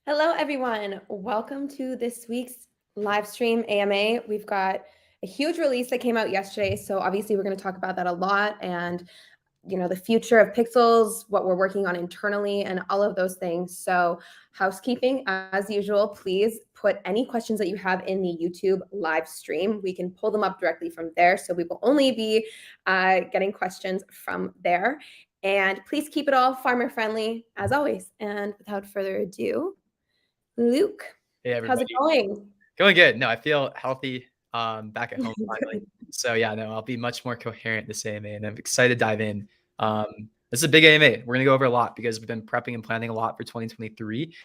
Hello, everyone. Welcome to this week's live stream AMA. We've got a huge release that came out yesterday. So obviously we're going to talk about that a lot and, the future of Pixels, what we're working on internally and all of those things. So housekeeping, as usual, please put any questions that you have in the YouTube live stream. We can pull them up directly from there. So we will only be getting questions from there. And please keep it all farmer friendly as always. And without further ado, Luke, Hey how's it everybody. going? Going good. No, I feel healthy back at home finally. So yeah, no, I'll be much more coherent this AMA and I'm excited to dive in. This is a big AMA. We're gonna go over a lot because we've been prepping and planning a lot for 2023.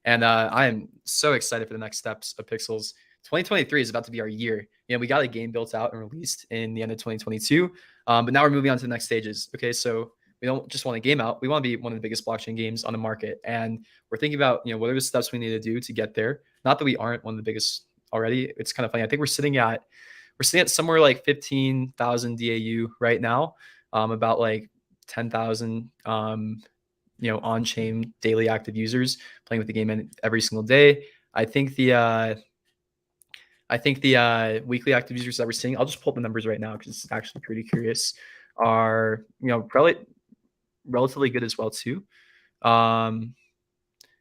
And I am so excited for the next steps of Pixels. 2023 is about to be our year. We got a game built out and released in the end of 2022. But now we're moving on to the next stages. Okay, so we don't just want a game out. We want to be one of the biggest blockchain games on the market. And we're thinking about, what are the steps we need to do to get there? Not that we aren't one of the biggest already. It's kind of funny. I think we're sitting at somewhere like 15,000 DAU right now, about like 10,000 on-chain daily active users playing with the game every single day. I think the weekly active users that we're seeing, I'll just pull up the numbers right now because it's actually pretty curious, are probably relatively good as well too.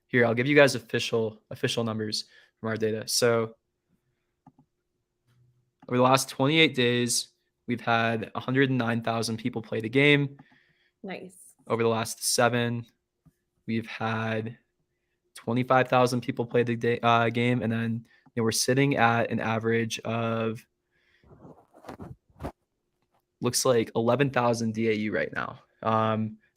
Here, I'll give you guys official numbers from our data. So over the last 28 days, we've had 109,000 people play the game. Nice. Over the last 7, we've had 25,000 people play the game, and then we're sitting at an average of looks like 11,000 DAU right now.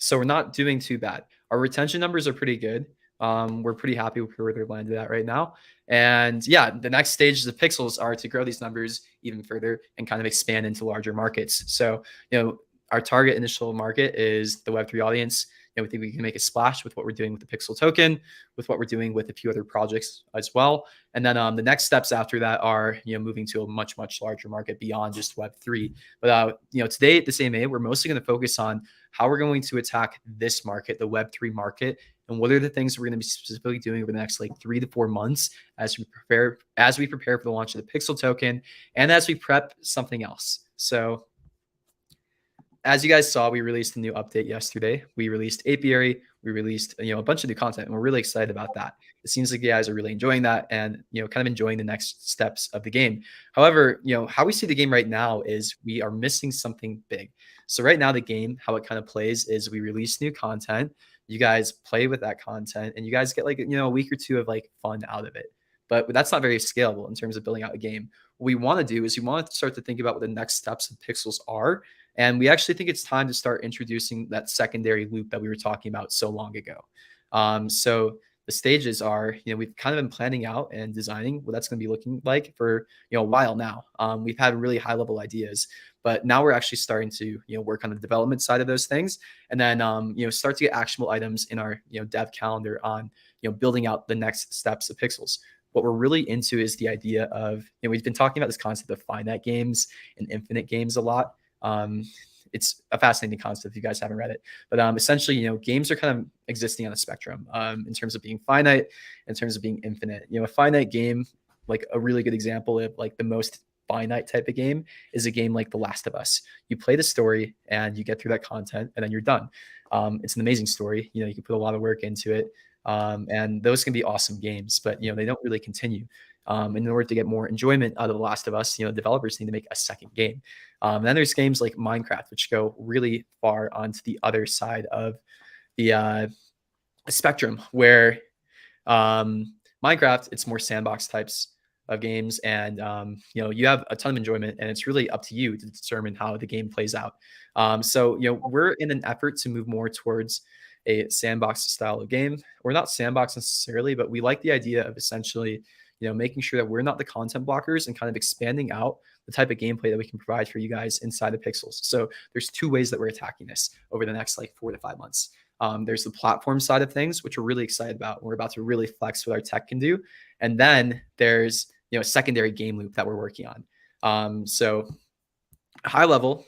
So we're not doing too bad. Our retention numbers are pretty good. We're pretty happy with where they're landed at right now. And yeah, the next stages of Pixels are to grow these numbers even further and kind of expand into larger markets. So, our target initial market is the Web3 audience. We think we can make a splash with what we're doing with the Pixel token, with what we're doing with a few other projects as well. And then the next steps after that are, moving to a much, much larger market beyond just Web3. But, today at the AMA, we're mostly going to focus on how we're going to attack this market, the Web3 market, and what are the things we're going to be specifically doing over the next like 3 to 4 months as we prepare for the launch of the Pixel token and as we prep something else. So as you guys saw, we released a new update yesterday. We released Apiary. We released a bunch of new content, and we're really excited about that. It seems like you guys are really enjoying that and kind of enjoying the next steps of the game. However, how we see the game right now is we are missing something big. So right now the game, how it kind of plays is we release new content. You guys play with that content, and you guys get like a week or two of like fun out of it. But that's not very scalable in terms of building out a game. What we want to do is we want to start to think about what the next steps of Pixels are. And we actually think it's time to start introducing that secondary loop that we were talking about so long ago. So the stages are, we've kind of been planning out and designing what that's going to be looking like for, a while now. We've had really high level ideas, but now we're actually starting to, work on the development side of those things. And then, start to get actionable items in our, dev calendar on, building out the next steps of Pixels. What we're really into is the idea of, we've been talking about this concept of finite games and infinite games a lot. It's a fascinating concept if you guys haven't read it, but essentially, games are kind of existing on a spectrum in terms of being finite, in terms of being infinite. A finite game, like a really good example of like the most finite type of game is a game like The Last of Us. You play the story and you get through that content and then you're done. It's an amazing story. You can put a lot of work into it. And those can be awesome games, but they don't really continue. In order to get more enjoyment out of The Last of Us, developers need to make a second game. And then there's games like Minecraft, which go really far onto the other side of the spectrum, where Minecraft, it's more sandbox types of games, and you have a ton of enjoyment, and it's really up to you to determine how the game plays out. So we're in an effort to move more towards a sandbox style of game. We're not sandbox necessarily, but we like the idea of essentially making sure that we're not the content blockers and kind of expanding out the type of gameplay that we can provide for you guys inside of Pixels. So there's 2 ways that we're attacking this over the next like 4 to 5 months. There's the platform side of things, which we're really excited about. We're about to really flex what our tech can do. And then there's, a secondary game loop that we're working on. So high level,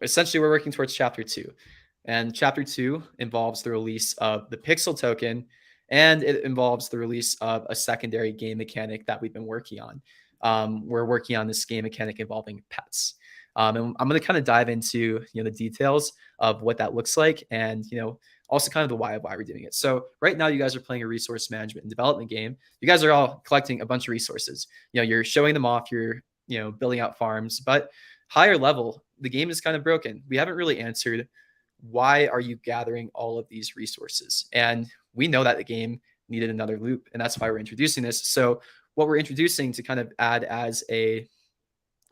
essentially we're working towards chapter 2. And chapter 2 involves the release of the Pixel token, and it involves the release of a secondary game mechanic that we've been working on. We're working on this game mechanic involving pets. And I'm going to kind of dive into the details of what that looks like, and also kind of the why we're doing it. So right now, you guys are playing a resource management and development game. You guys are all collecting a bunch of resources. You're showing them off. You're building out farms, but higher level, the game is kind of broken. We haven't really answered why are you gathering all of these resources, and we know that the game needed another loop, and that's why we're introducing this. So what we're introducing to kind of add as a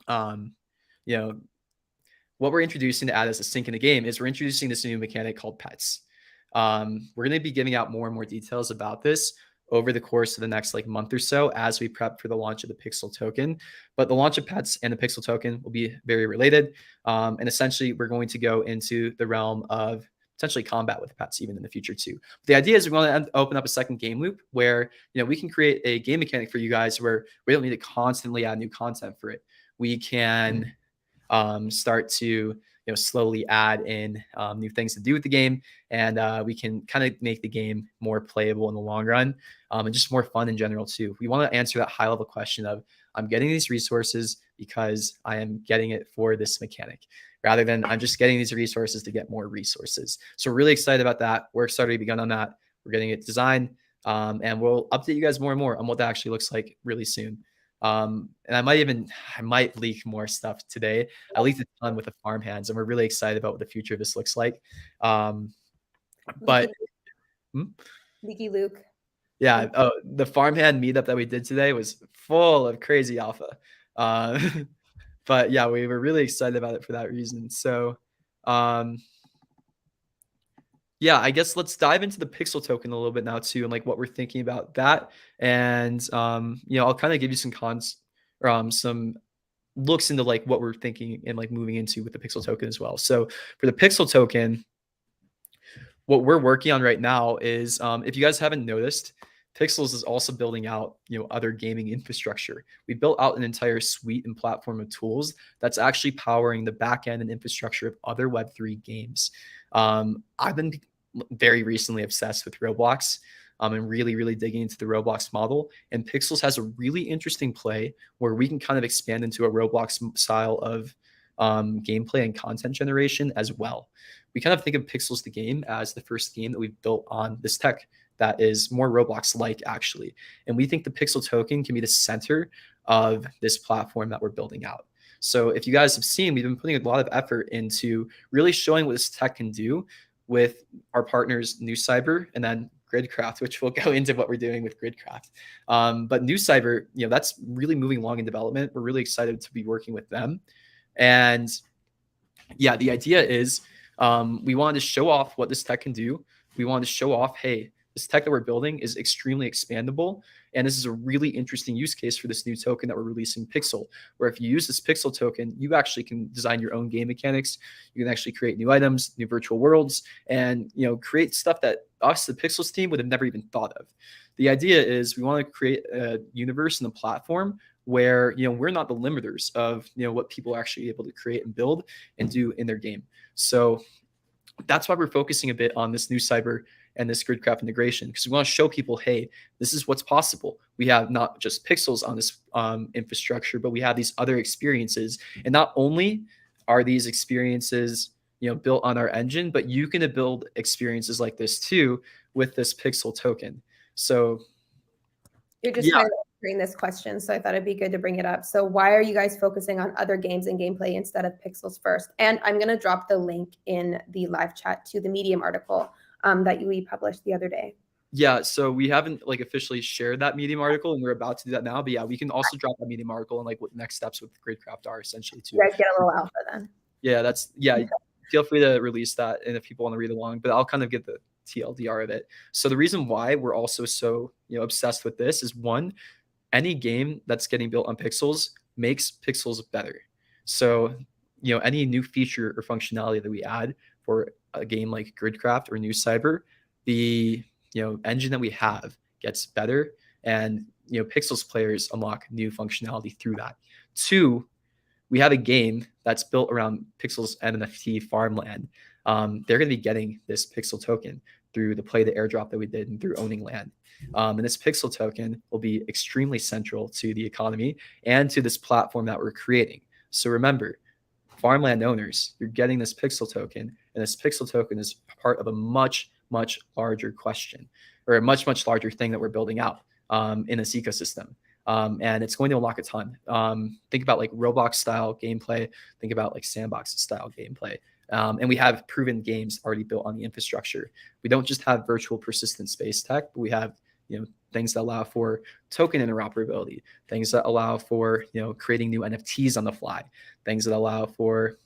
what we're introducing to add as a sync in the game is we're introducing this new mechanic called pets. We're going to be giving out more and more details about this over the course of the next month or so as we prep for the launch of the Pixel token. But the launch of pets and the Pixel token will be very related. And essentially, we're going to go into the realm of potentially combat with pets even in the future too. The idea is we want to open up a second game loop where we can create a game mechanic for you guys where we don't need to constantly add new content for it. We can start to slowly add in new things to do with the game, and we can kind of make the game more playable in the long run, and just more fun in general too. We want to answer that high level question of I'm getting these resources because I am getting it for this mechanic, rather than I'm just getting these resources to get more resources. So we're really excited about that. Work's already begun on that. We're getting it designed, and we'll update you guys more and more on what that actually looks like really soon. And I might leak more stuff today. I leaked a ton with the farm hands, and we're really excited about what the future of this looks like. But Leaky Luke. Yeah, the farmhand meetup that we did today was full of crazy alpha. But yeah, we were really excited about it for that reason. So yeah, I guess let's dive into the Pixel token a little bit now too, and what we're thinking about that. And I'll kind of give you some looks into what we're thinking and moving into with the Pixel token as well. So for the Pixel token, what we're working on right now is, if you guys haven't noticed, Pixels is also building out other gaming infrastructure. We built out an entire suite and platform of tools that's actually powering the backend and infrastructure of other Web3 games. I've been very recently obsessed with Roblox, and really digging into the Roblox model. And Pixels has a really interesting play where we can kind of expand into a Roblox style of gameplay and content generation as well. We kind of think of Pixels the game as the first game that we've built on this tech that is more Roblox-like, actually. And we think the Pixel token can be the center of this platform that we're building out. So if you guys have seen, we've been putting a lot of effort into really showing what this tech can do with our partners, New Cyber, and then Gridcraft, which we'll go into what we're doing with Gridcraft. But New Cyber, that's really moving along in development. We're really excited to be working with them. And yeah, the idea is we wanted to show off what this tech can do. We wanted to show off, hey, this tech that we're building is extremely expandable. And this is a really interesting use case for this new token that we're releasing, Pixel, where if you use this Pixel token, you actually can design your own game mechanics. You can actually create new items, new virtual worlds, and create stuff that us, the Pixels team, would have never even thought of. The idea is we want to create a universe and a platform where we're not the limiters of what people are actually able to create and build and do in their game. So that's why we're focusing a bit on this New Cyber and this Gridcraft integration, because we want to show people, hey, this is what's possible. We have not just Pixels on this infrastructure, but we have these other experiences. And not only are these experiences built on our engine, but you can build experiences like this too with this Pixel token. So you're just kind of answering this question, so I thought it'd be good to bring it up. So why are you guys focusing on other games and gameplay instead of Pixels first? And I'm going to drop the link in the live chat to the Medium article that we published the other day. Yeah, so we haven't officially shared that Medium article, and we're about to do that now. But yeah, we can also drop that Medium article and what next steps with Gridcraft are essentially too. You guys get a little alpha then. Yeah, feel free to release that, and if people want to read along, but I'll kind of get the TLDR of it. So the reason why we're also so obsessed with this is, one, any game that's getting built on Pixels makes Pixels better. So any new feature or functionality that we add for a game like Gridcraft or New Cyber, the engine that we have gets better, and Pixels players unlock new functionality through that. Two, we have a game that's built around Pixels and NFT farmland. they're going to be getting this pixel token through the play the airdrop that we did and through owning land. And this pixel token will be extremely central to the economy and to this platform that we're creating. So remember, farmland owners, you're getting this pixel token, and this pixel token is part of a much, much larger question, or a much, much larger thing that we're building out in this ecosystem. And it's going to unlock a ton. Think about like Roblox style gameplay, think about like sandbox style gameplay. And we have proven games already built on the infrastructure. We don't just have virtual persistent space tech, but we have things that allow for token interoperability, things that allow for creating new NFTs on the fly, things that allow for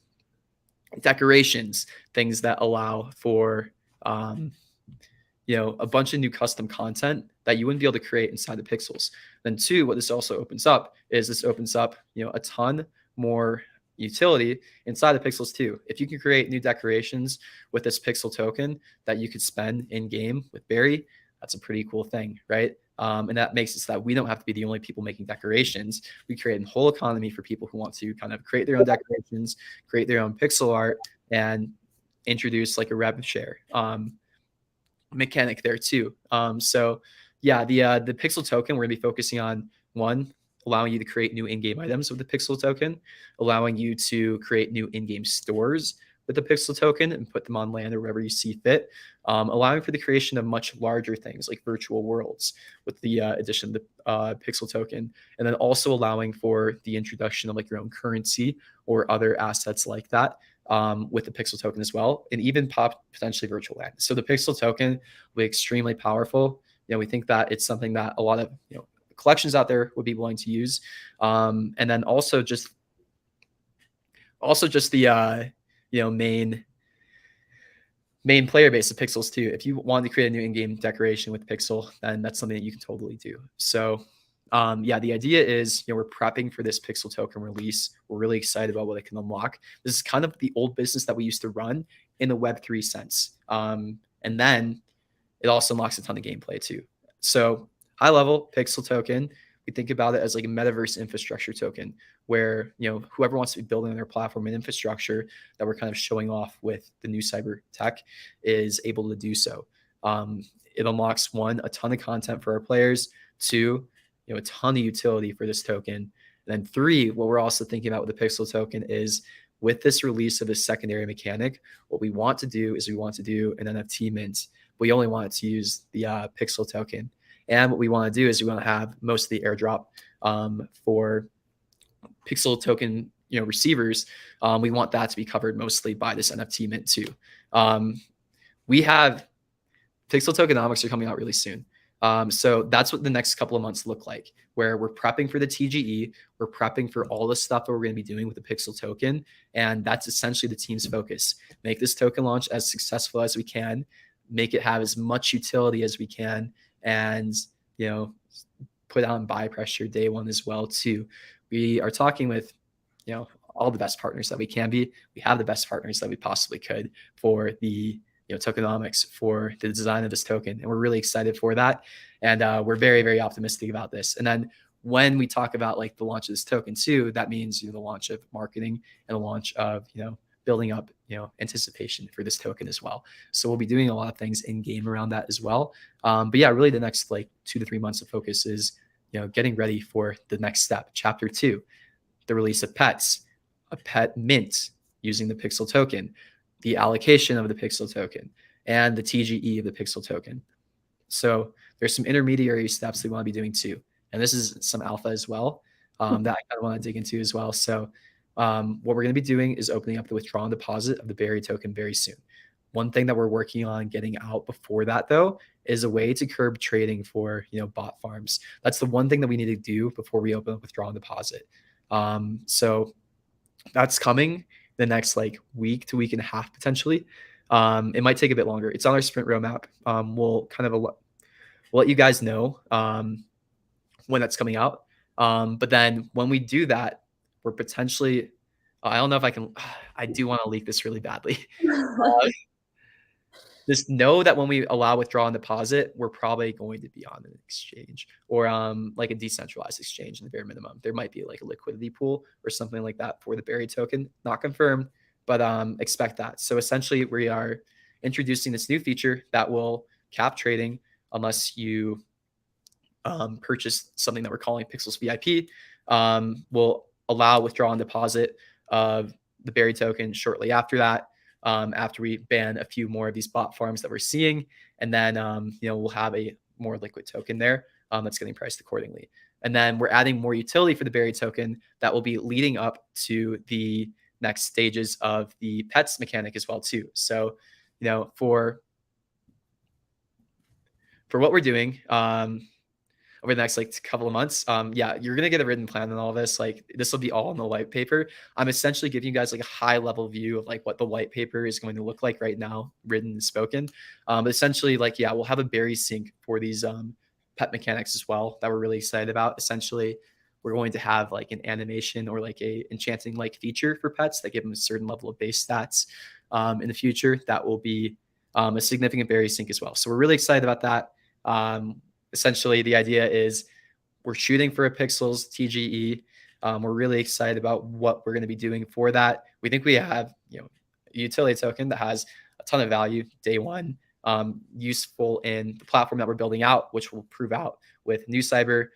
decorations, things that allow for a bunch of new custom content that you wouldn't be able to create inside the pixels. Then two, what this also opens up is a ton more utility inside the pixels too. If you can create new decorations with this pixel token that you could spend in game with Barry, that's a pretty cool thing, right? And that makes it so that we don't have to be the only people making decorations. We create a whole economy for people who want to kind of create their own decorations, create their own pixel art, and introduce like a rev share mechanic there too. So yeah, the pixel token, we're gonna be focusing on one, allowing you to create new in-game items with the pixel token, allowing you to create new in-game stores with the pixel token and put them on land or wherever you see fit, allowing for the creation of much larger things like virtual worlds with the addition of the pixel token, and then also allowing for the introduction of like your own currency or other assets like that with the pixel token as well, and even potentially virtual land. So the pixel token will be extremely powerful. We think that it's something that a lot of collections out there would be willing to use, and then also just the main player base of pixels too. If you want to create a new in-game decoration with pixel, then that's something that you can totally do. So the idea is we're prepping for this pixel token release. We're really excited about what it can unlock. This is kind of the old business that we used to run in the Web3 sense, and then it also unlocks a ton of gameplay too. So high level pixel token, we think about it as like a metaverse infrastructure token where whoever wants to be building their platform and infrastructure that we're kind of showing off with the new cyber tech is able to do so. It unlocks one, a ton of content for our players, two, a ton of utility for this token, and then three, what we're also thinking about with the pixel token is with this release of this secondary mechanic, what we want to do is we want to do an NFT mint. We only want to use the pixel token. And what we want to do is we want to have most of the airdrop for pixel token receivers. We want that to be covered mostly by this NFT mint too. We have pixel tokenomics are coming out really soon. So that's what the next couple of months look like, where we're prepping for the TGE, we're prepping for all the stuff that we're going to be doing with the pixel token. And that's essentially the team's focus. Make this token launch as successful as we can, make it have as much utility as we can, and put on buy pressure day one as well too. We are talking with all the best partners that we can be. We have the best partners that we possibly could for the tokenomics, for the design of this token, and we're really excited for that, and we're very, very optimistic about this. And then when we talk about like the launch of this token too, that means the launch of marketing and the launch of building up anticipation for this token as well. So we'll be doing a lot of things in game around that as well. But yeah, really the next like 2 to 3 months of focus is getting ready for the next step, chapter 2, the release of pets, a pet mint using the pixel token, the allocation of the pixel token, and the TGE of the pixel token. So there's some intermediary steps we want to be doing too, and this is some alpha as well that I kind of want to dig into as well. So what we're going to be doing is opening up the withdraw and deposit of the Berry token very soon. One thing that we're working on getting out before that, though, is a way to curb trading for bot farms. That's the one thing that we need to do before we open up withdraw and deposit. So that's coming the next like week to week and a half potentially. It might take a bit longer. It's on our sprint roadmap. We'll kind of we'll let you guys know when that's coming out. But then when we do that, we're potentially, I don't know if I can, I do want to leak this really badly. Just know that when we allow withdraw and deposit, we're probably going to be on an exchange or like a decentralized exchange in the bare minimum. There might be like a liquidity pool or something like that for the Berry token. Not confirmed, but expect that. So essentially, we are introducing this new feature that will cap trading unless you purchase something that we're calling Pixels VIP. Will allow withdrawal and deposit of the Berry token shortly after that. After we ban a few more of these bot farms that we're seeing, and then we'll have a more liquid token there that's getting priced accordingly. And then we're adding more utility for the Berry token that will be leading up to the next stages of the pets mechanic as well too. So, for what we're doing, over the next couple of months, you're gonna get a written plan on all this. This will be all in the white paper. I'm essentially giving you guys a high level view of what the white paper is going to look like right now, written and spoken. But essentially, we'll have a berry sync for these pet mechanics as well that we're really excited about. Essentially, we're going to have an animation or a enchanting feature for pets that give them a certain level of base stats in the future. That will be a significant berry sync as well. So we're really excited about that. Essentially, the idea is we're shooting for a Pixels TGE. We're really excited about what we're going to be doing for that. We think we have a utility token that has a ton of value day one, useful in the platform that we're building out, which will prove out with New Cyber.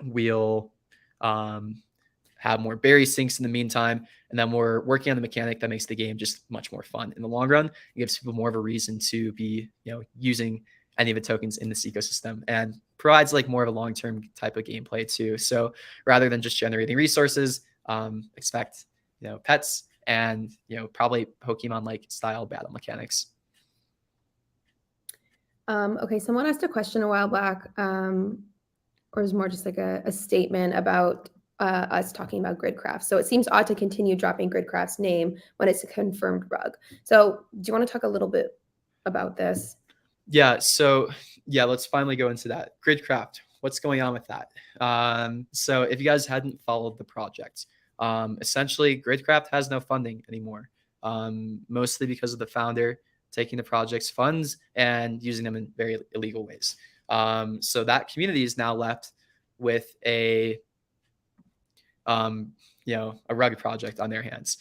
We'll have more berry syncs in the meantime, and then we're working on the mechanic that makes the game just much more fun in the long run. It gives people more of a reason to be using any of the tokens in this ecosystem, and provides more of a long-term type of gameplay too. So rather than just generating resources, expect pets and probably Pokemon style battle mechanics. Okay, someone asked a question a while back, or it was more just a statement about us talking about Gridcraft. So it seems odd to continue dropping Gridcraft's name when it's a confirmed rug. So do you want to talk a little bit about this? Yeah, so let's finally go into that. Gridcraft, what's going on with that? So if you guys hadn't followed the project, essentially Gridcraft has no funding anymore, mostly because of the founder taking the project's funds and using them in very illegal ways. So that community is now left with a rug project on their hands.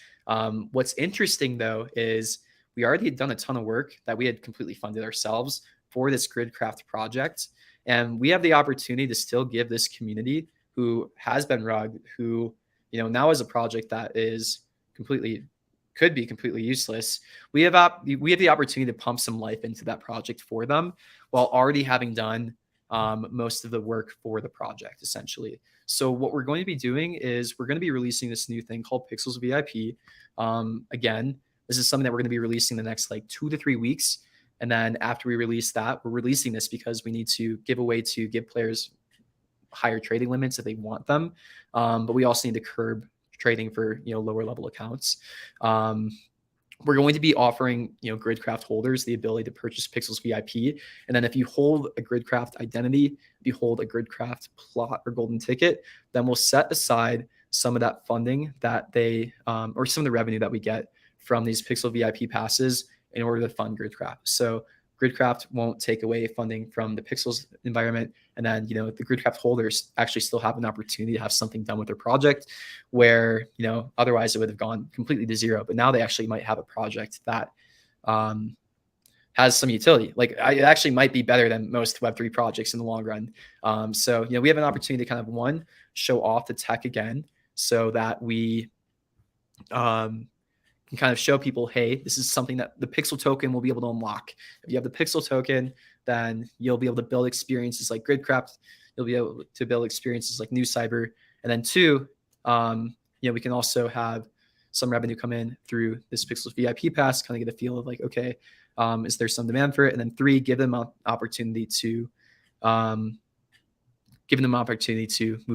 What's interesting though is we already had done a ton of work that we had completely funded ourselves for this Gridcraft project. And we have the opportunity to still give this community who has been rugged, who, now is a project that is could be completely useless. We have the opportunity to pump some life into that project for them while already having done most of the work for the project, essentially. So what we're going to be doing is we're going to be releasing this new thing called Pixels VIP. Again, this is something that we're going to be releasing the next 2 to 3 weeks. And then after we release that, we're releasing this because we need to give players higher trading limits if they want them. But we also need to curb trading for lower level accounts. We're going to be offering Gridcraft holders the ability to purchase Pixels VIP. And then if you hold a Gridcraft identity, if you hold a Gridcraft plot or golden ticket, then we'll set aside some of that funding that they or some of the revenue that we get from these Pixel VIP passes in order to fund Gridcraft. So Gridcraft won't take away funding from the Pixels environment. And then, the Gridcraft holders actually still have an opportunity to have something done with their project where, otherwise it would have gone completely to zero. But now they actually might have a project that has some utility. It actually might be better than most Web3 projects in the long run. So, we have an opportunity to kind of show off the tech again so that we can kind of show people, hey, this is something that the Pixel token will be able to unlock. If you have the Pixel token, then you'll be able to build experiences like Gridcraft. You'll be able to build experiences like New Cyber. And then two, we can also have some revenue come in through this Pixels VIP pass, kind of get a feel of okay, is there some demand for it? And then three, give them an opportunity to move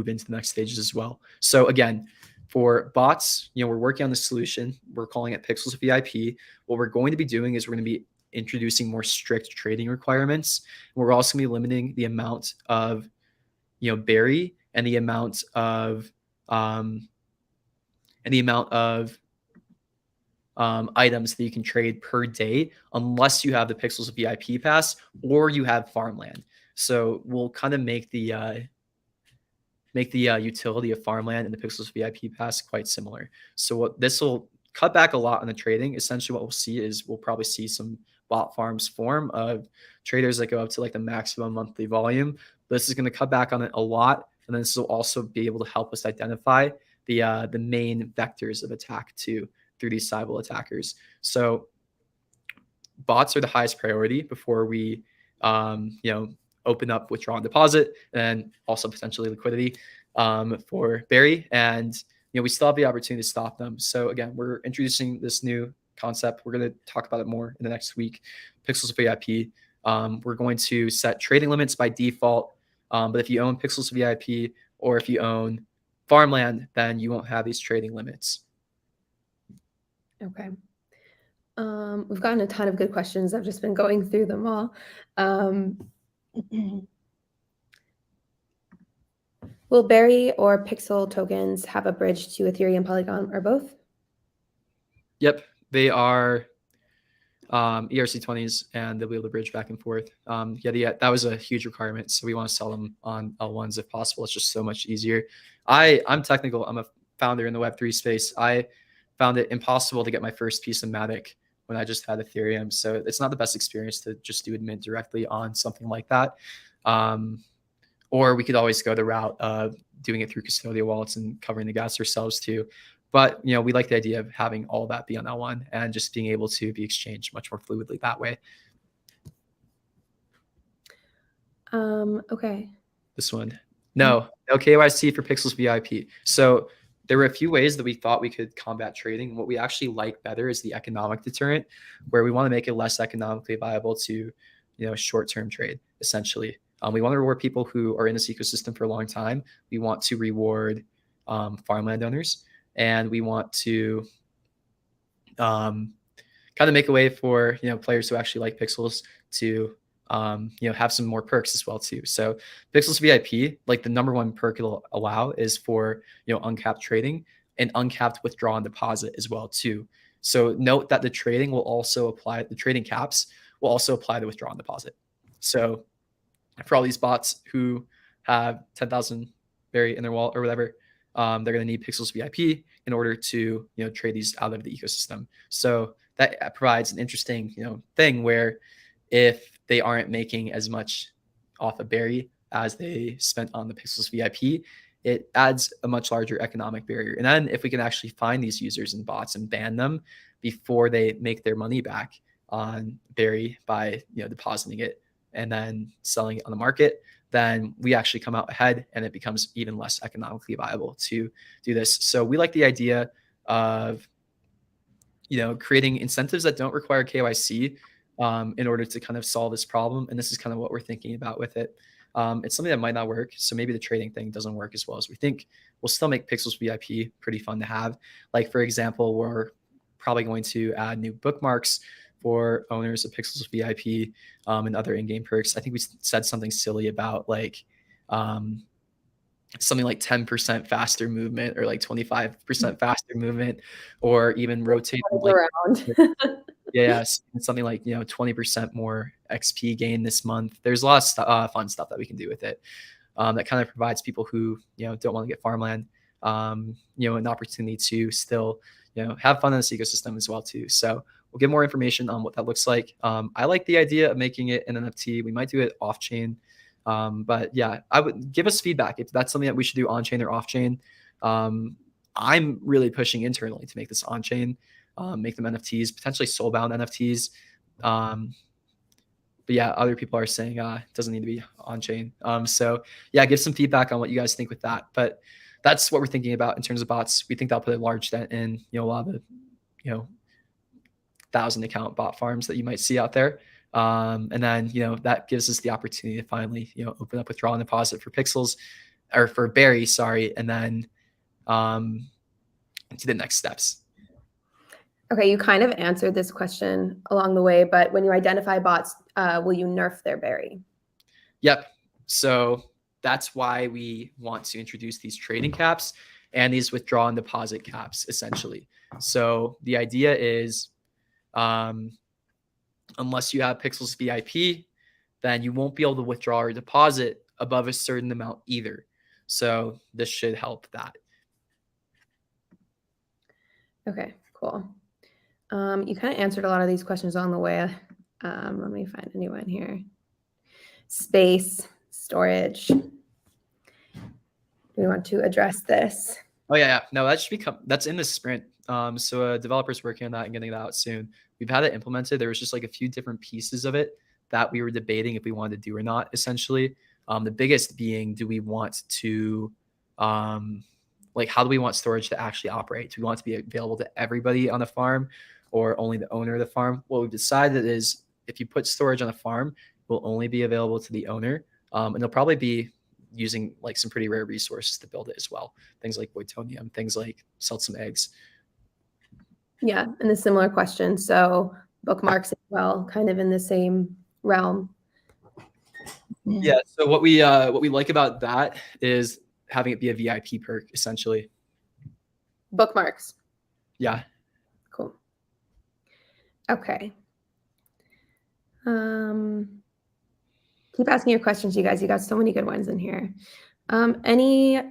into the next stages as well. So again, for bots, we're working on the solution. We're calling it Pixels VIP. What we're going to be doing is we're going to be introducing more strict trading requirements. We're also going to be limiting the amount of, berry and the amount of items that you can trade per day, unless you have the Pixels VIP pass or you have farmland. So we'll kind of make the make the utility of farmland and the Pixels VIP pass quite similar. So what this will cut back a lot on the trading. Essentially, what we'll see is we'll probably see some bot farms form of traders that go up to like the maximum monthly volume. This is going to cut back on it a lot, and then this will also be able to help us identify the main vectors of attack too through these Cybele attackers. So bots are the highest priority before we open up withdraw and deposit, and also potentially liquidity for Barry. And we still have the opportunity to stop them. So again, we're introducing this new concept. We're going to talk about it more in the next week. Pixels VIP. We're going to set trading limits by default. But if you own Pixels VIP or if you own farmland, then you won't have these trading limits. Okay. We've gotten a ton of good questions. I've just been going through them all. Will Berry or Pixel tokens have a bridge to Ethereum, Polygon, or both? Yep, they are ERC20s, and they'll be able to bridge back and forth. Yeah, that was a huge requirement, so we want to sell them on L1s if possible. It's just so much easier. I'm technical. I'm a founder in the Web3 space. I found it impossible to get my first piece of Matic when I just had Ethereum. So it's not the best experience to just do a mint directly on something like that. Or we could always go the route of doing it through custodial wallets and covering the gas ourselves too. But we like the idea of having all that be on L1 and just being able to be exchanged much more fluidly that way. Okay. This one. No KYC for Pixels VIP. So there were a few ways that we thought we could combat trading. What we actually like better is the economic deterrent, where we want to make it less economically viable to, short-term trade, essentially. We want to reward people who are in this ecosystem for a long time. We want to reward farmland owners, and we want to kind of make a way for players who actually like Pixels to have some more perks as well too. So Pixels VIP, like the number one perk it'll allow is for uncapped trading and uncapped withdraw and deposit as well too. So note that the trading caps will also apply to withdraw and deposit. So for all these bots who have 10,000 Berry in their wallet or whatever, they're going to need Pixels VIP in order to trade these out of the ecosystem. So that provides an interesting thing where if they aren't making as much off of Berry as they spent on the Pixels VIP, it adds a much larger economic barrier. And then if we can actually find these users and bots and ban them before they make their money back on Berry by depositing it and then selling it on the market, then we actually come out ahead and it becomes even less economically viable to do this. So we like the idea of creating incentives that don't require KYC in order to kind of solve this problem. And this is kind of what we're thinking about with it. It's something that might not work. So maybe the trading thing doesn't work as well as we think. We'll still make Pixels VIP pretty fun to have. Like, for example, we're probably going to add new bookmarks for owners of Pixels VIP and other in-game perks. I think we said something silly about like something like 10% faster movement or like 25% faster movement, or even rotate around. Yeah, something like 20% more XP gain this month. There's a lot of fun stuff that we can do with it that kind of provides people who don't want to get farmland an opportunity to still have fun in this ecosystem as well too. So we'll get more information on what that looks like. I like the idea of making it an NFT. We might do it off chain, but yeah, I would give us feedback if that's something that we should do on chain or off chain. I'm really pushing internally to make this on chain. Make them NFTs, potentially soul-bound NFTs. But yeah, other people are saying it doesn't need to be on-chain. So yeah, give some feedback on what you guys think with that. But that's what we're thinking about in terms of bots. We think that'll put a large dent in a lot of the 1,000 account bot farms that you might see out there. And then that gives us the opportunity to finally open up withdraw and deposit for Pixels or for Berry, sorry, and then to the next steps. Okay, you kind of answered this question along the way, but when you identify bots, will you nerf their Berry? Yep. So that's why we want to introduce these trading caps and these withdraw and deposit caps, essentially. So the idea is, unless you have Pixels VIP, then you won't be able to withdraw or deposit above a certain amount either. So this should help that. Okay, cool. You kind of answered a lot of these questions on the way. Let me find a new one here. Space, storage. We want to address this. Oh yeah. No, that should that's in the sprint. So a developer's working on that and getting it out soon. We've had it implemented. There was just like a few different pieces of it that we were debating if we wanted to do or not, essentially. The biggest being, do we want to, like, how do we want storage to actually operate? Do we want it to be available to everybody on the farm or only the owner of the farm? What we've decided is if you put storage on a farm, it will only be available to the owner. And it'll probably be using like some pretty rare resources to build it as well. Things like Voitonium, things like sell some eggs. Yeah, and a similar question. So bookmarks as well, kind of in the same realm. Yeah. So what we like about that is having it be a VIP perk, essentially. Bookmarks. Yeah. Cool. Okay. Keep asking your questions, you guys. You got so many good ones in here. Any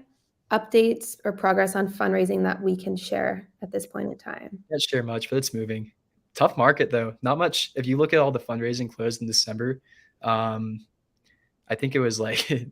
updates or progress on fundraising that we can share at this point in time? Can't share much, but it's moving. Tough market though. Not much. If you look at all the fundraising closed in December, I think it was like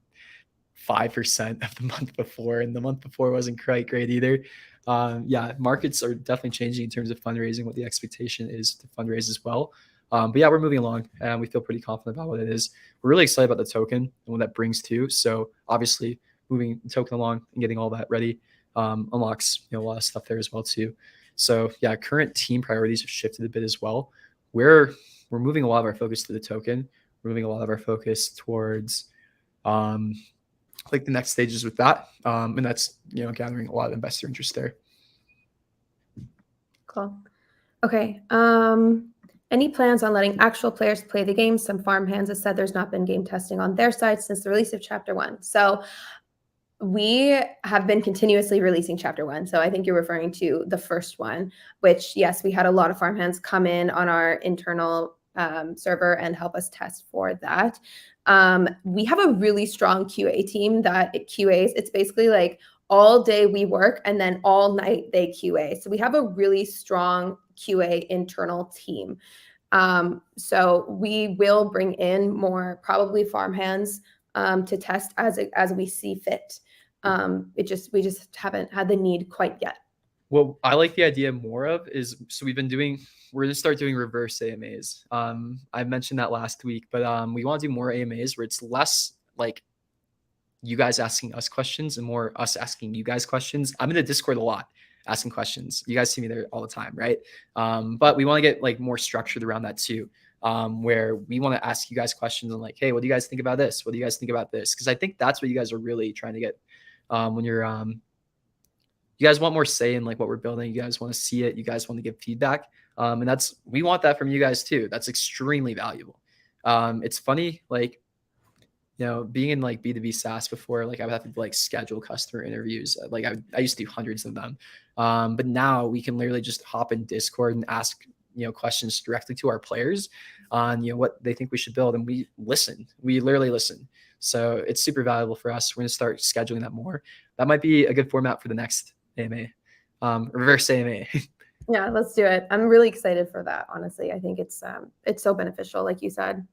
5% of the month before, and the month before wasn't quite great either. Yeah, markets are definitely changing in terms of fundraising, what the expectation is to fundraise as well. But yeah, we're moving along and we feel pretty confident about what it is. We're really excited about the token and what that brings too. So obviously moving the token along and getting all that ready unlocks a lot of stuff there as well too. So yeah, current team priorities have shifted a bit as well. We're moving a lot of our focus to the token. We're moving a lot of our focus towards like the next stages with that. And that's, gathering a lot of investor interest there. Cool. Okay. Any plans on letting actual players play the game? Some farm hands have said there's not been game testing on their side since the release of Chapter 1. So we have been continuously releasing Chapter 1. So I think you're referring to the first one, which, yes, we had a lot of farm hands come in on our internal server and help us test for that. We have a really strong QA team that it QAs. It's basically like all day we work and then all night they QA. So we have a really strong QA internal team. So we will bring in more probably farm hands to test as we see fit. We just haven't had the need quite yet. What I like the idea more of is, so we're going to start doing reverse AMAs. I mentioned that last week, but we want to do more AMAs where it's less like you guys asking us questions and more us asking you guys questions. I'm in the Discord a lot asking questions. You guys see me there all the time, right? But we want to get like more structured around that too, where we want to ask you guys questions and like, hey, what do you guys think about this? What do you guys think about this? Because I think that's what you guys are really trying to get when you're you guys want more say in like what we're building. You guys want to see it. You guys want to give feedback. And we want that from you guys too. That's extremely valuable. It's funny, like, being in like B2B SaaS before, like I would have to like schedule customer interviews. Like I used to do hundreds of them. But now we can literally just hop in Discord and ask, questions directly to our players on, what they think we should build. And we listen, we literally listen. So it's super valuable for us. We're going to start scheduling that more. That might be a good format for the next AMA, reverse AMA. Yeah, let's do it. I'm really excited for that. Honestly, I think it's so beneficial, like you said.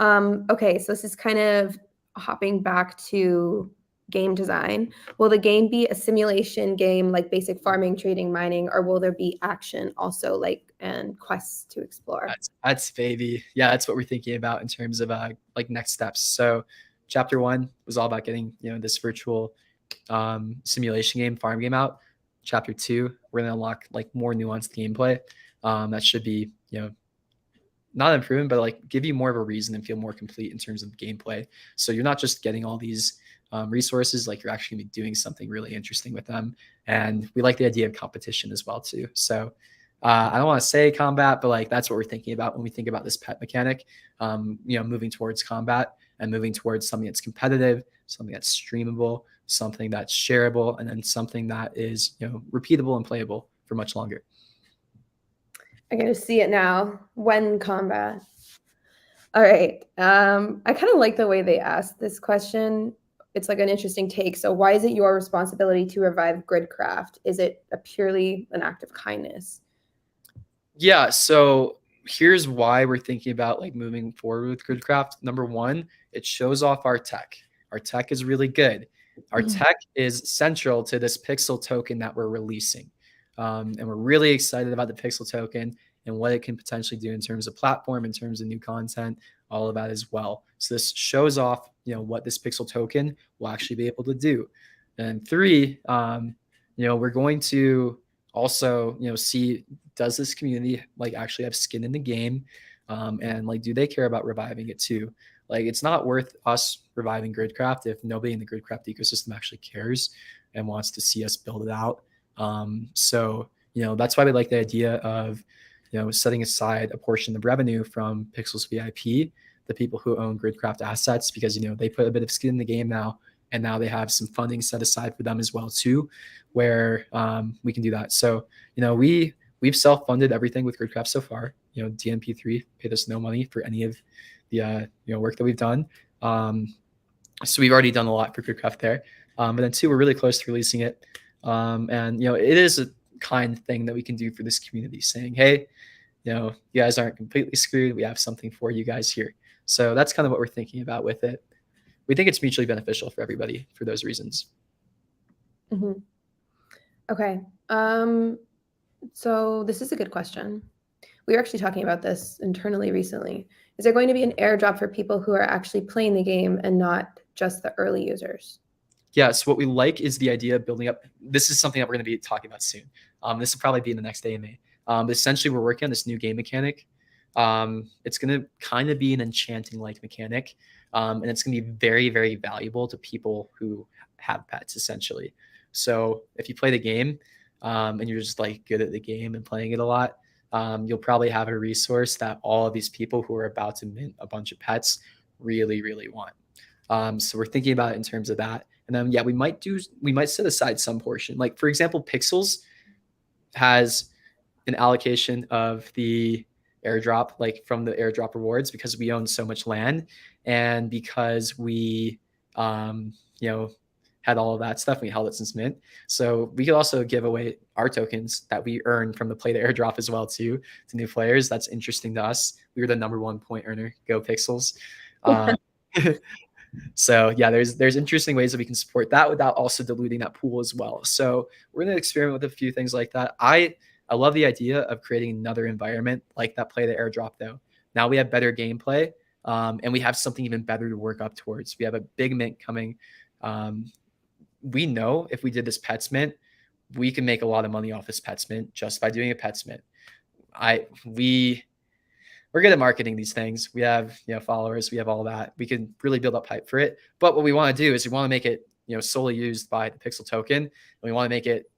Okay, so this is kind of hopping back to game design. Will the game be a simulation game like basic farming, trading, mining, or will there be action also and quests to explore? That's baby. Yeah, that's what we're thinking about in terms of like next steps. So Chapter 1 was all about getting this virtual simulation game, farm game out. Chapter 2, we're gonna unlock like more nuanced gameplay. That should be not improving, but like give you more of a reason and feel more complete in terms of gameplay. So you're not just getting all these resources, like you're actually gonna be doing something really interesting with them. And we like the idea of competition as well too. So I don't want to say combat, but like that's what we're thinking about when we think about this pet mechanic. Moving towards combat and moving towards something that's competitive, something that's streamable, something that's shareable, and then something that is repeatable and playable for much longer. I'm gonna see it now. When combat. All right. I kind of like the way they asked this question. it's like an interesting take. So why is it your responsibility to revive Gridcraft? Is it a purely an act of kindness? Yeah, so here's why we're thinking about like moving forward with Gridcraft. Number one, it shows off our tech. Our tech is really good. Our tech is central to this pixel token that we're releasing. And we're really excited about the pixel token and what it can potentially do in terms of platform, in terms of new content, all of that as well. So this shows off, what this pixel token will actually be able to do. And three, we're going to also, see, does this community like actually have skin in the game, and like, do they care about reviving it too? Like, it's not worth us reviving Gridcraft if nobody in the Gridcraft ecosystem actually cares and wants to see us build it out. So that's why we like the idea of setting aside a portion of revenue from Pixels VIP, the people who own Gridcraft assets, because they put a bit of skin in the game now, and now they have some funding set aside for them as well too, where we can do that. So we've self-funded everything with Gridcraft so far. DNP3 paid us no money for any of the work that we've done. So we've already done a lot for Gridcraft there. But then two, we're really close to releasing it. And it is a kind thing that we can do for this community, saying, hey, you guys aren't completely screwed. We have something for you guys here. So that's kind of what we're thinking about with it. We think it's mutually beneficial for everybody for those reasons. Mm-hmm. Okay. So this is a good question. We were actually talking about this internally recently. Is there going to be an airdrop for people who are actually playing the game and not just the early users? Yeah, so what we like is the idea of building up. This is something that we're going to be talking about soon. This will probably be in the next AMA. But essentially, we're working on this new game mechanic. It's going to kind of be an enchanting-like mechanic, and it's going to be very, very valuable to people who have pets, essentially. So if you play the game and you're just like good at the game and playing it a lot, you'll probably have a resource that all of these people who are about to mint a bunch of pets really, really want. So we're thinking about it in terms of that. And then, yeah, we might set aside some portion. Like, for example, Pixels has an allocation of the airdrop, like from the airdrop rewards, because we own so much land and because we, had all of that stuff. We held it since mint. So we could also give away our tokens that we earn from the play to airdrop as well too to new players. That's interesting to us. We were the #1 point earner. Go Pixels. So yeah, there's interesting ways that we can support that without also diluting that pool as well. So we're going to experiment with a few things like that. I love the idea of creating another environment like that play the airdrop though. Now we have better gameplay, and we have something even better to work up towards. We have a big mint coming. We know if we did this pets mint, we can make a lot of money off this pets mint just by doing a pets mint. We're good at marketing these things. We have, followers, we have all that. We can really build up hype for it. But what we want to do is we want to make it, solely used by the Pixel token. And we want to make it,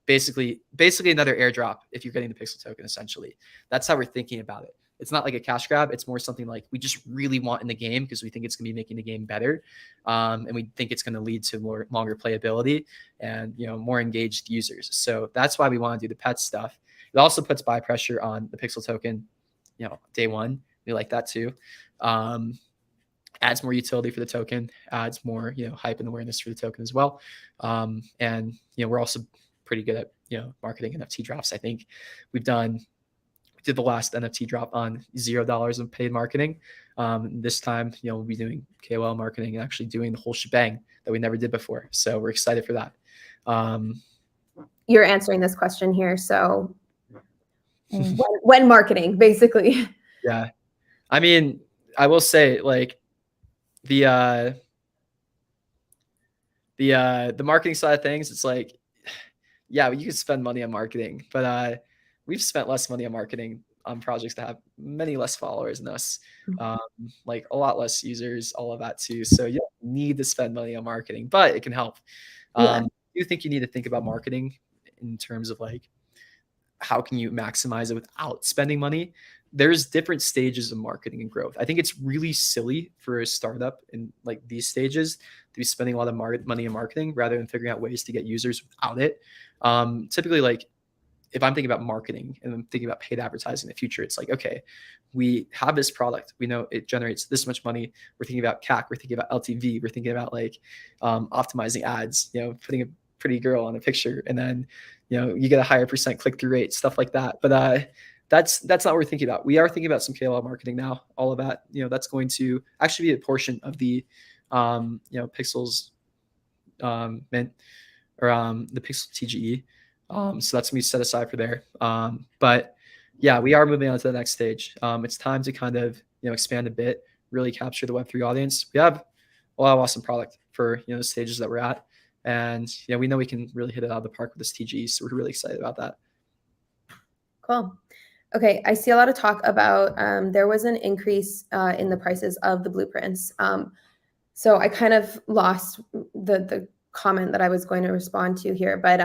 basically another airdrop if you're getting the Pixel token, essentially. That's how we're thinking about it. It's not like a cash grab. It's more something like we just really want in the game because we think it's going to be making the game better. And we think it's going to lead to longer playability and, more engaged users. So that's why we want to do the pet stuff. It also puts buy pressure on the Pixel token, day one. We like that too. Adds more utility for the token, adds more, hype and awareness for the token as well. And, we're also pretty good at, marketing NFT drops. I think we did the last NFT drop on $0 of paid marketing. This time, we'll be doing KOL marketing and actually doing the whole shebang that we never did before. So we're excited for that. You're answering this question here. So when marketing, basically. Yeah. I mean, I will say like the marketing side of things, it's like, yeah, you can spend money on marketing, but we've spent less money on marketing on projects that have many less followers than us, like a lot less users, all of that too. So you don't need to spend money on marketing, but it can help. I do think you need to think about marketing in terms of like, how can you maximize it without spending money? There's different stages of marketing and growth. I think it's really silly for a startup in like these stages to be spending a lot of money in marketing rather than figuring out ways to get users without it. Typically, like if I'm thinking about marketing and I'm thinking about paid advertising in the future, it's like, okay, we have this product. We know it generates this much money. We're thinking about CAC. We're thinking about LTV. We're thinking about like optimizing ads, putting a pretty girl on a picture, and then, you get a higher percent click-through rate, stuff like that. But that's not what we're thinking about. We are thinking about some KOL marketing now. All of that, that's going to actually be a portion of the, Pixels mint, or the Pixel TGE. So that's gonna be set aside for there. But yeah, we are moving on to the next stage. It's time to kind of expand a bit, really capture the Web3 audience. We have a lot of awesome product for the stages that we're at, and we know we can really hit it out of the park with this TGE. So we're really excited about that. Cool. Okay, I see a lot of talk about there was an increase in the prices of the blueprints. So I kind of lost the comment that I was going to respond to here, but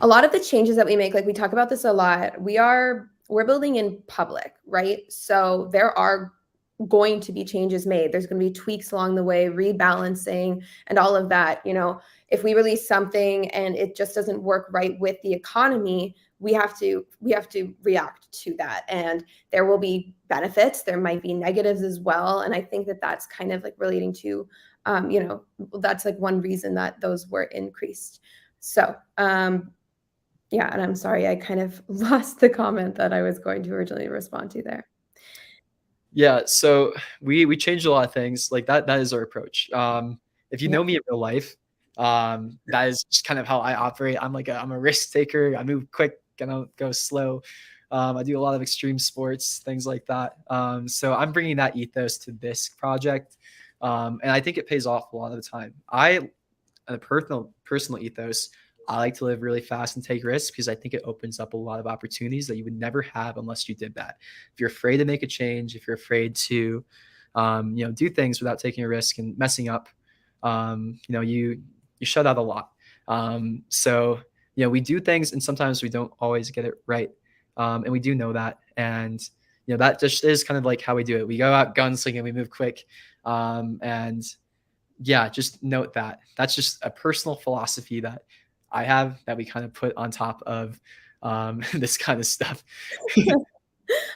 a lot of the changes that we make, like we talk about this a lot, we're building in public, right? So there are going to be changes made. There's going to be tweaks along the way, rebalancing, and all of that. If we release something and it just doesn't work right with the economy, we have to react to that. And there will be benefits. There might be negatives as well. And I think that that's kind of like relating to, that's like one reason that those were increased. So, yeah, and I'm sorry, I kind of lost the comment that I was going to originally respond to there. Yeah, so we changed a lot of things. Like that is our approach. If you know me in real life, that is just kind of how I operate. I'm a risk taker. I move quick, I don't go slow. I do a lot of extreme sports, things like that. So I'm bringing that ethos to this project, and I think it pays off a lot of the time. A personal ethos, I like to live really fast and take risks because I think it opens up a lot of opportunities that you would never have unless you did that. If you're afraid to make a change, if you're afraid to, do things without taking a risk and messing up, you shut out a lot. So we do things and sometimes we don't always get it right, and we do know that. And that just is kind of like how we do it. We go out gunslinging, we move quick, and yeah, just note that that's just a personal philosophy that I have that we kind of put on top of this kind of stuff.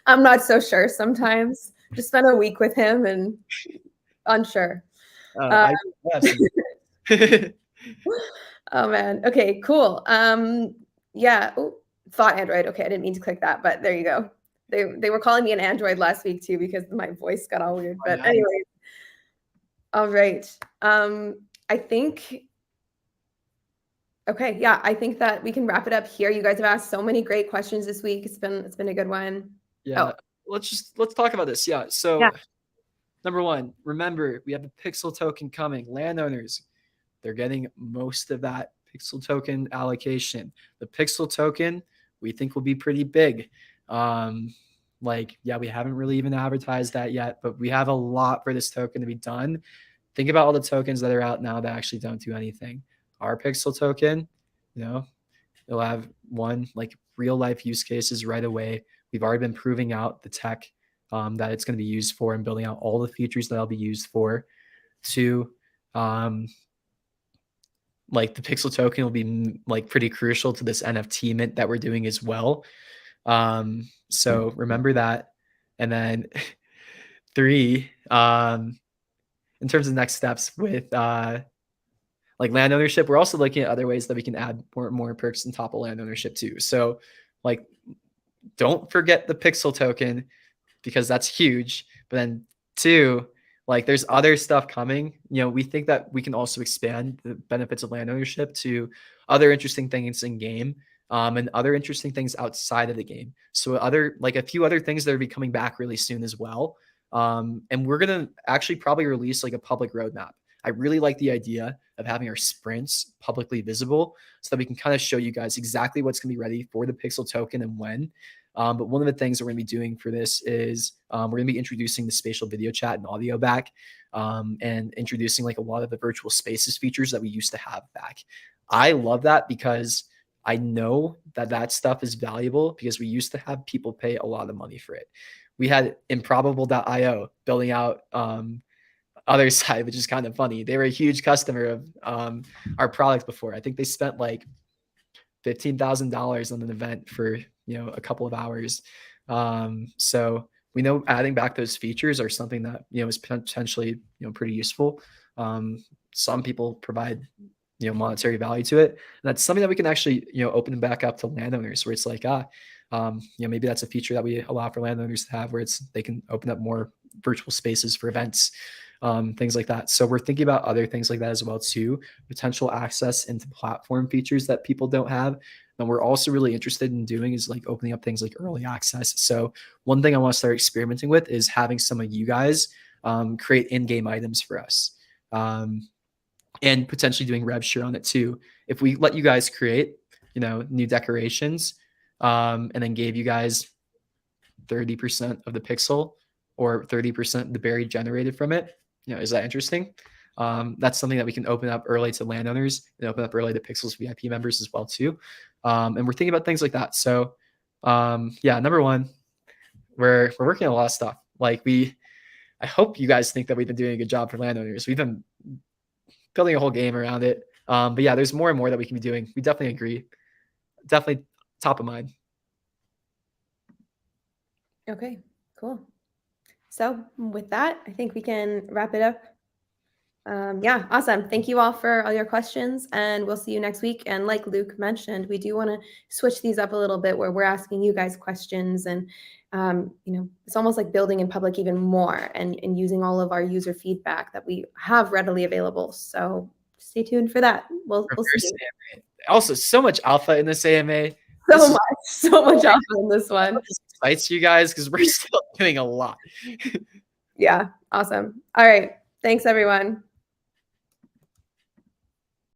I'm not so sure sometimes. Just spend a week with him and unsure. I have some. Oh man. Okay, cool. Yeah. Ooh, thought Android. Okay, I didn't mean to click that, but there you go. They were calling me an Android last week too because my voice got all weird. But anyway. All right. I think okay, yeah, I think that we can wrap it up here. You guys have asked so many great questions this week. It's been a good one. Yeah. Let's talk about this. Yeah. So number one, remember we have a pixel token coming. Landowners, they're getting most of that pixel token allocation. The pixel token we think will be pretty big. We haven't really even advertised that yet, but we have a lot for this token to be done. Think about all the tokens that are out now that actually don't do anything. Our pixel token, it'll have one like real life use cases right away. We've already been proving out the tech that it's going to be used for and building out all the features that it'll be used for. Two, like the pixel token will be like pretty crucial to this NFT mint that we're doing as well. So remember that. And then three, in terms of next steps with like land ownership, we're also looking at other ways that we can add more perks on top of land ownership too. So like, don't forget the pixel token because that's huge. But then two, like there's other stuff coming. We think that we can also expand the benefits of land ownership to other interesting things in game, and other interesting things outside of the game. So a few other things that are be coming back really soon as well. And we're going to actually probably release like a public roadmap. I really like the idea of having our sprints publicly visible so that we can kind of show you guys exactly what's going to be ready for the pixel token and when. But one of the things that we're going to be doing for this is we're going to be introducing the spatial video chat and audio back, and introducing like a lot of the virtual spaces features that we used to have back. I love that because I know that stuff is valuable because we used to have people pay a lot of money for it. We had improbable.io building out other side, which is kind of funny. They were a huge customer of our product before. I think they spent like $15,000 on an event for, a couple of hours. So we know adding back those features are something that, is potentially, pretty useful. Some people provide, monetary value to it. And that's something that we can actually, open back up to landowners, where it's like, maybe that's a feature that we allow for landowners to have, where they can open up more virtual spaces for events, things like that. So we're thinking about other things like that as well too, potential access into platform features that people don't have. And we're also really interested in doing is like opening up things like early access. So one thing I want to start experimenting with is having some of you guys create in-game items for us, and potentially doing rev share on it too. If we let you guys create, new decorations, and then gave you guys 30% of the pixel or 30% of the berry generated from it, is that interesting? That's something that we can open up early to landowners and open up early to Pixels VIP members as well too. And we're thinking about things like that. So number one, we're working on a lot of stuff. Like I hope you guys think that we've been doing a good job for landowners. We've been building a whole game around it. But yeah, there's more and more that we can be doing. We definitely agree. Definitely top of mind. Okay, cool. So with that, I think we can wrap it up. Yeah, awesome. Thank you all for all your questions, and we'll see you next week. And like Luke mentioned, we do want to switch these up a little bit, where we're asking you guys questions, and it's almost like building in public even more, and using all of our user feedback that we have readily available. So stay tuned for that. We'll see you. Also, so much alpha in this AMA. So much alpha in this one. This excites you guys because we're still doing a lot. Yeah, awesome. All right. Thanks, everyone.